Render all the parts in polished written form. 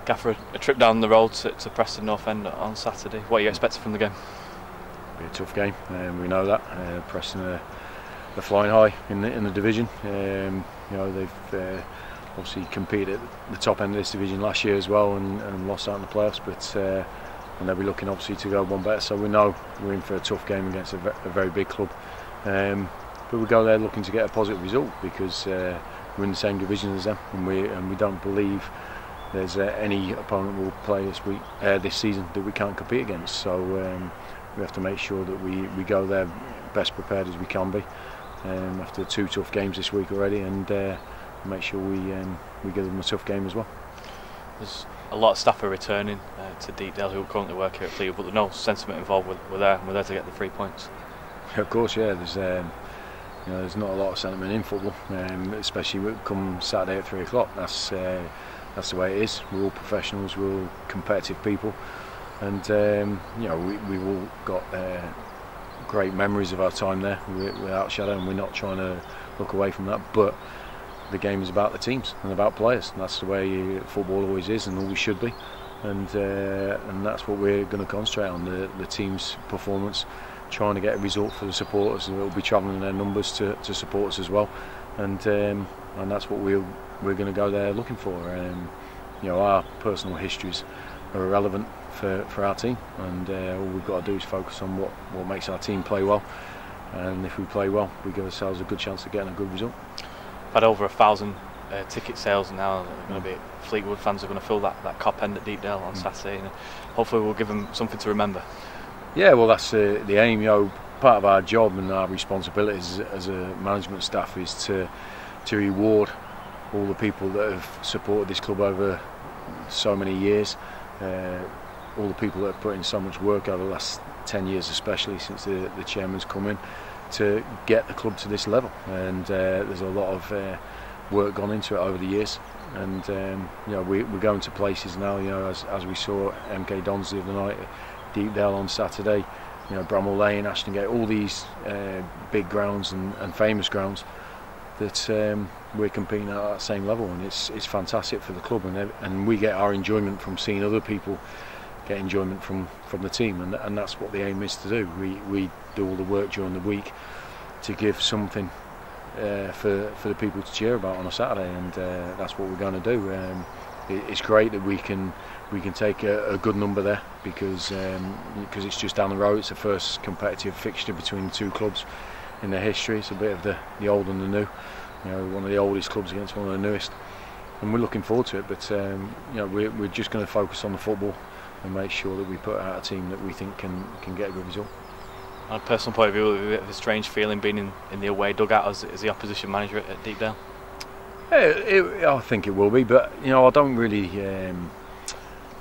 Gaffer, a trip down the road to Preston North End on Saturday. What are you expecting from the game? It'll be a tough game, we know that. Preston are flying high in the division. They've obviously competed at the top end of this division last year as well and lost out in the playoffs, but and they'll be looking obviously to go one better, so we know we're in for a tough game against a very big club. But we go there looking to get a positive result because we're in the same division as them, and we don't believe there's any opponent we'll play this season that we can't compete against. So we have to make sure that we go there best prepared as we can be after 2 tough games this week already, and make sure we give them a tough game as well. There's a lot of staff are returning to Deepdale who currently work here at Fleetwood, but there's no sentiment involved. We're there to get the 3 points. Of course, yeah. There's not a lot of sentiment in football, especially come Saturday at 3 o'clock. That's the way it is. We're all professionals. We're all competitive people, and we've all got great memories of our time there without shadow, and we're not trying to look away from that. But the game is about the teams and about players, and that's the way football always is and always should be. And that's what we're going to concentrate on: the team's performance, trying to get a result for the supporters who will be travelling in their numbers to support us as well. And that's what we're going to go there looking for. Our personal histories are irrelevant for our team, and all we've got to do is focus on what makes our team play well. And if we play well, we give ourselves a good chance of getting a good result. Had over 1,000 ticket sales now. Going to be Fleetwood fans are going to fill that cop end at Deepdale on Saturday, and hopefully we'll give them something to remember. Yeah, well, that's the aim. Part of our job and our responsibilities as a management staff is to reward all the people that have supported this club over so many years, all the people that have put in so much work over the last 10 years, especially since the chairman's come in, to get the club to this level. And there's a lot of work gone into it over the years, and we're going to places now, as we saw MK Dons the other night, Deepdale on Saturday, Bramall Lane, Ashton Gate, all these big grounds and famous grounds that we're competing at that same level, and it's fantastic for the club, and we get our enjoyment from seeing other people get enjoyment from the team, and that's what the aim is to do. We do all the work during the week to give something for the people to cheer about on a Saturday, and that's what we're going to do. It's great that we can take a good number there because it's just down the road. It's the first competitive fixture between the two clubs in their history. It's a bit of the old and the new. One of the oldest clubs against one of the newest, and we're looking forward to it. But we're just going to focus on the football and make sure that we put out a team that we think can get a good result. On a personal point of view, a bit of a strange feeling being in the away dugout as the opposition manager at Deepdale. I think it will be, but I don't really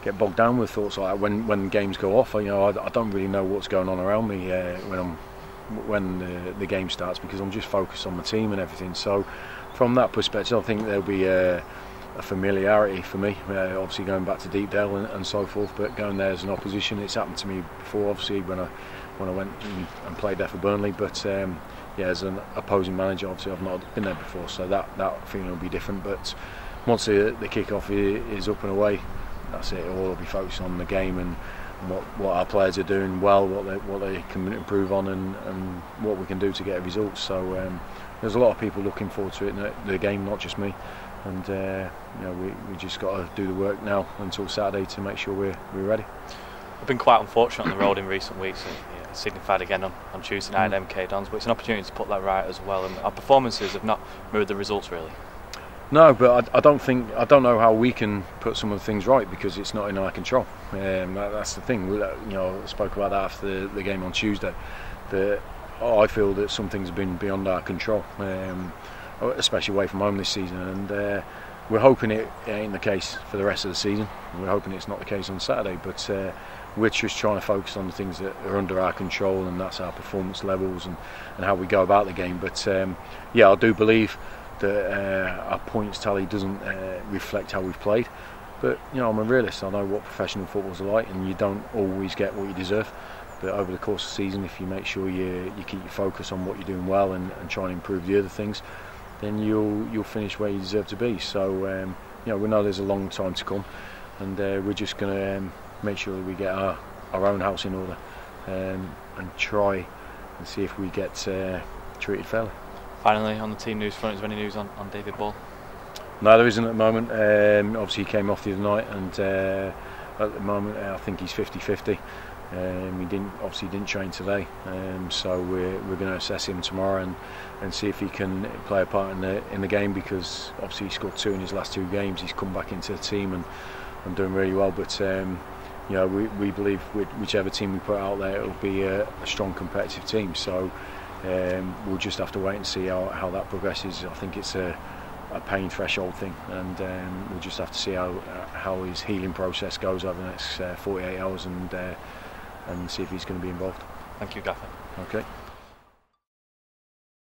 get bogged down with thoughts like that when games go off. I don't really know what's going on around me when the game starts, because I'm just focused on the team and everything. So from that perspective, I think there'll be a familiarity for me, obviously going back to Deepdale and so forth, but going there as an opposition, it's happened to me before, obviously when I went and played there for Burnley, but as an opposing manager, obviously I've not been there before, so that feeling will be different. But once the kick-off is up and away, that's it. All will be focused on the game and what our players are doing well, what they can improve on, and what we can do to get a result. So there's a lot of people looking forward to it, the game, not just me. And we just got to do the work now until Saturday to make sure we're ready. We've been quite unfortunate on the road in recent weeks. It signified again on Tuesday night at MK Dons, but it's an opportunity to put that right as well. And our performances have not mirrored the results really. No, but I don't know how we can put some of the things right, because it's not in our control. That's the thing. I spoke about that after the game on Tuesday. That I feel that some things have been beyond our control, especially away from home this season, and we're hoping it ain't the case for the rest of the season. We're hoping it's not the case on Saturday, but we're just trying to focus on the things that are under our control, and that's our performance levels and how we go about the game. But I do believe that our points tally doesn't reflect how we've played, but I'm a realist. I know what professional football's like, and you don't always get what you deserve. But over the course of the season, if you make sure you keep your focus on what you're doing well and try and improve the other things, then you'll finish where you deserve to be. So we know there's a long time to come. and we're just going to make sure that we get our own house in order, and try and see if we get treated fairly. Finally, on the team news front, is there any news on David Ball? No, there isn't at the moment. Obviously he came off the other night, and at the moment I think he's 50-50. He didn't train today, so we're going to assess him tomorrow and see if he can play a part in the game, because obviously he scored 2 in his last 2 games. He's come back into the team and doing really well, but we believe whichever team we put out there, it'll be a strong competitive team, so we'll just have to wait and see how that progresses. I think it's a pain threshold thing, and we'll just have to see how his healing process goes over the next 48 hours, and see if he's going to be involved. Thank you, Gaffer. Okay.